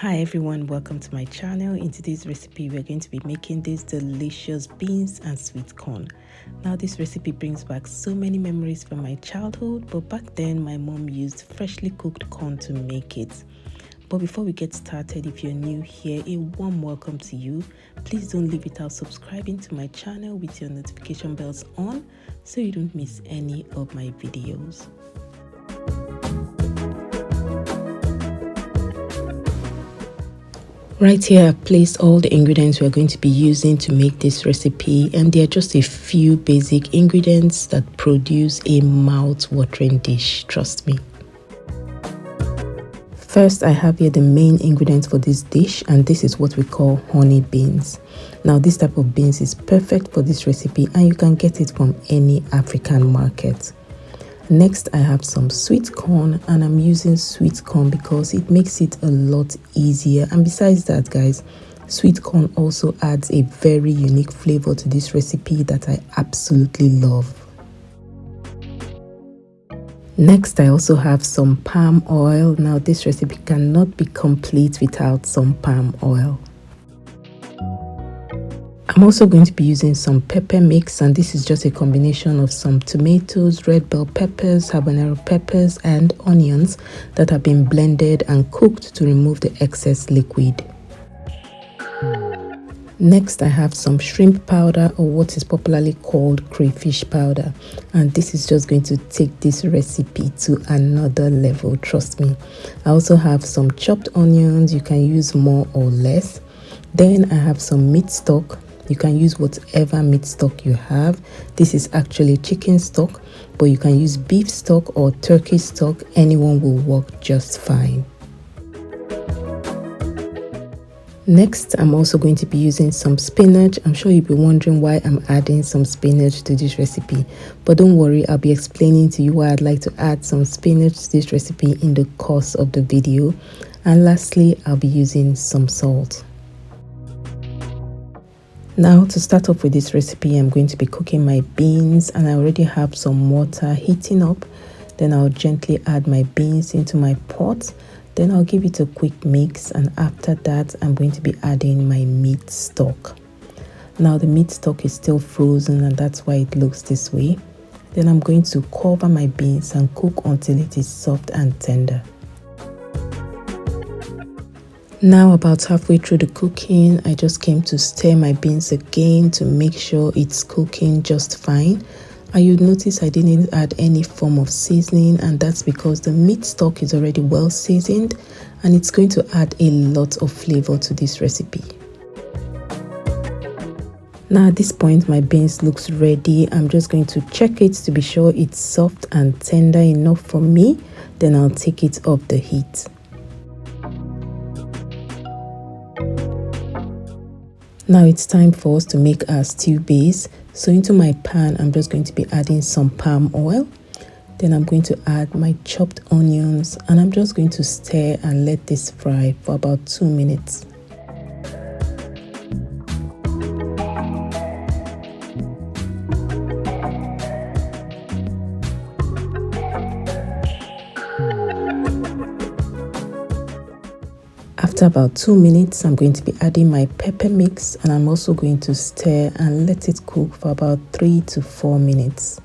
Hi everyone, welcome to my channel. In today's recipe we're going to be making these delicious beans and sweet corn. Now this recipe brings back so many memories from my childhood, but back then my mom used freshly cooked corn to make it. But before we get started, if you're new here, a warm welcome to you. Please don't leave without subscribing to my channel with your notification bells on so you don't miss any of my videos. Right here, I've placed all the ingredients we're going to be using to make this recipe, and there are just a few basic ingredients that produce a mouth-watering dish, trust me. First, I have here the main ingredients for this dish, and this is what we call honey beans. Now, this type of beans is perfect for this recipe, and you can get it from any African market. Next, I have some sweet corn, and I'm using sweet corn because it makes it a lot easier. And besides that, guys, sweet corn also adds a very unique flavor to this recipe that I absolutely love. Next, I also have some palm oil. Now, this recipe cannot be complete without some palm oil. I'm also going to be using some pepper mix, and this is just a combination of some tomatoes, red bell peppers, habanero peppers, and onions that have been blended and cooked to remove the excess liquid. Next, I have some shrimp powder, or what is popularly called crayfish powder, and this is just going to take this recipe to another level, trust me. I also have some chopped onions. You can use more or less. Then I have some meat stock. You can use whatever meat stock you have. This is actually chicken stock, but you can use beef stock or turkey stock. Anyone will work just fine. Next, I'm also going to be using some spinach. I'm sure you'll be wondering why I'm adding some spinach to this recipe, but don't worry, I'll be explaining to you why I'd like to add some spinach to this recipe in the course of the video. And lastly, I'll be using some salt. Now, to start off with this recipe, I'm going to be cooking my beans, and I already have some water heating up. Then I'll gently add my beans into my pot. Then I'll give it a quick mix, and after that, I'm going to be adding my meat stock. Now, the meat stock is still frozen, and that's why it looks this way. Then I'm going to cover my beans and cook until it is soft and tender. Now, about halfway through the cooking, I just came to stir my beans again to make sure it's cooking just fine. And you'd notice I didn't add any form of seasoning, and that's because the meat stock is already well seasoned and it's going to add a lot of flavor to this recipe. Now at this point, my beans looks ready. I'm just going to check it to be sure it's soft and tender enough for me. Then I'll take it off the heat. Now it's time for us to make our stew base. So into my pan, I'm just going to be adding some palm oil. Then I'm going to add my chopped onions, and I'm just going to stir and let this fry for about 2 minutes. After about 2 minutes, I'm going to be adding my pepper mix, and I'm also going to stir and let it cook for about 3 to 4 minutes.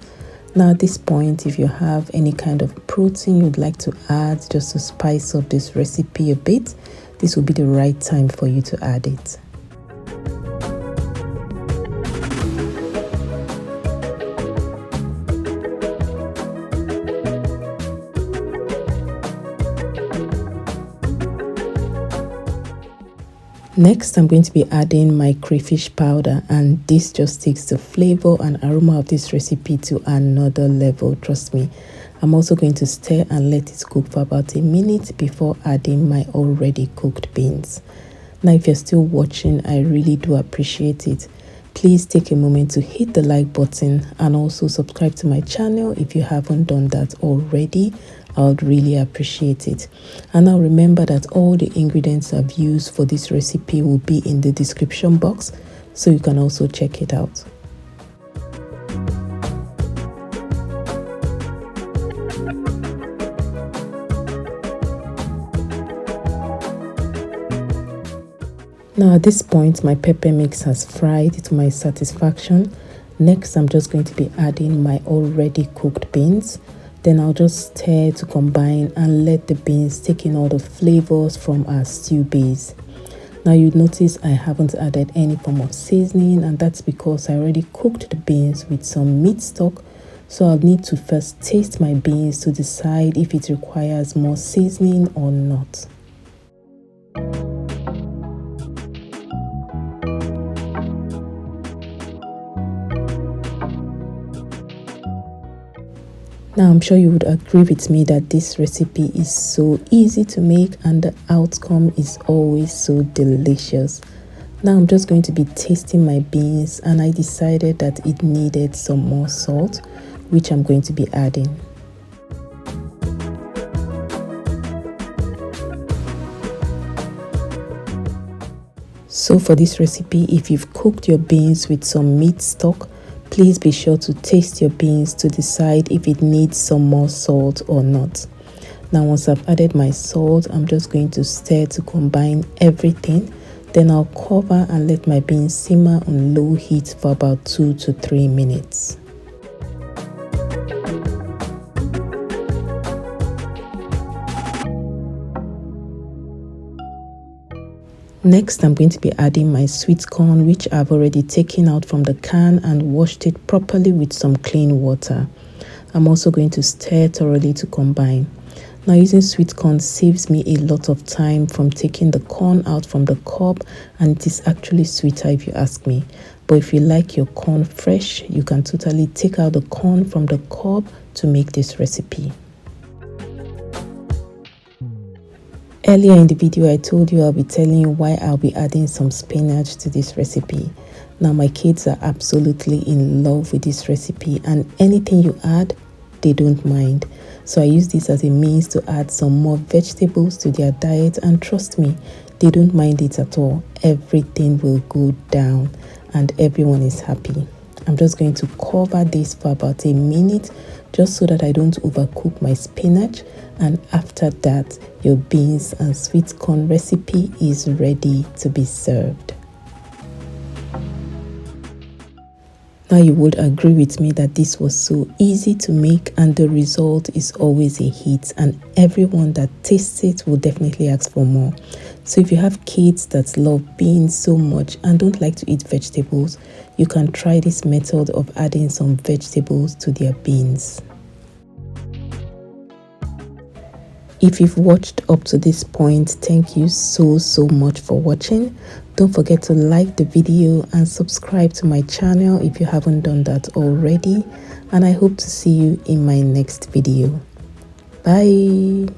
Now at this point, if you have any kind of protein you'd like to add just to spice up this recipe a bit, this will be the right time for you to add it. Next, I'm going to be adding my crayfish powder, and this just takes the flavor and aroma of this recipe to another level, trust me. I'm also going to stir and let it cook for about a minute before adding my already cooked beans. Now, if you're still watching, I really do appreciate it. Please take a moment to hit the like button and also subscribe to my channel if you haven't done that already. I would really appreciate it. And now remember that all the ingredients I've used for this recipe will be in the description box, so you can also check it out. Now at this point, my pepper mix has fried to my satisfaction. Next, I'm just going to be adding my already cooked beans. Then I'll just stir to combine and let the beans take in all the flavors from our stew base. Now you'd notice I haven't added any form of seasoning, and that's because I already cooked the beans with some meat stock. So I'll need to first taste my beans to decide if it requires more seasoning or not. Now I'm sure you would agree with me that this recipe is so easy to make and the outcome is always so delicious. Now I'm just going to be tasting my beans, and I decided that it needed some more salt, which I'm going to be adding. So for this recipe, if you've cooked your beans with some meat stock, please be sure to taste your beans to decide if it needs some more salt or not. Now once I've added my salt, I'm just going to stir to combine everything. Then I'll cover and let my beans simmer on low heat for about 2 to 3 minutes. Next, I'm going to be adding my sweet corn, which I've already taken out from the can and washed it properly with some clean water. I'm also going to stir thoroughly to combine. Now using sweet corn saves me a lot of time from taking the corn out from the cob, and it is actually sweeter if you ask me. But if you like your corn fresh, you can totally take out the corn from the cob to make this recipe. Earlier in the video, I told you I'll be telling you why I'll be adding some spinach to this recipe. Now my kids are absolutely in love with this recipe, and anything you add, they don't mind. So I use this as a means to add some more vegetables to their diet, and trust me, they don't mind it at all. Everything will go down and everyone is happy. I'm just going to cover this for about a minute just so that I don't overcook my spinach, and after that your beans and sweet corn recipe is ready to be served. Now you would agree with me that this was so easy to make, and the result is always a hit, and everyone that tastes it will definitely ask for more. So if you have kids that love beans so much and don't like to eat vegetables, you can try this method of adding some vegetables to their beans. If you've watched up to this point, thank you so much for watching. Don't forget to like the video and subscribe to my channel if you haven't done that already. And I hope to see you in my next video. Bye.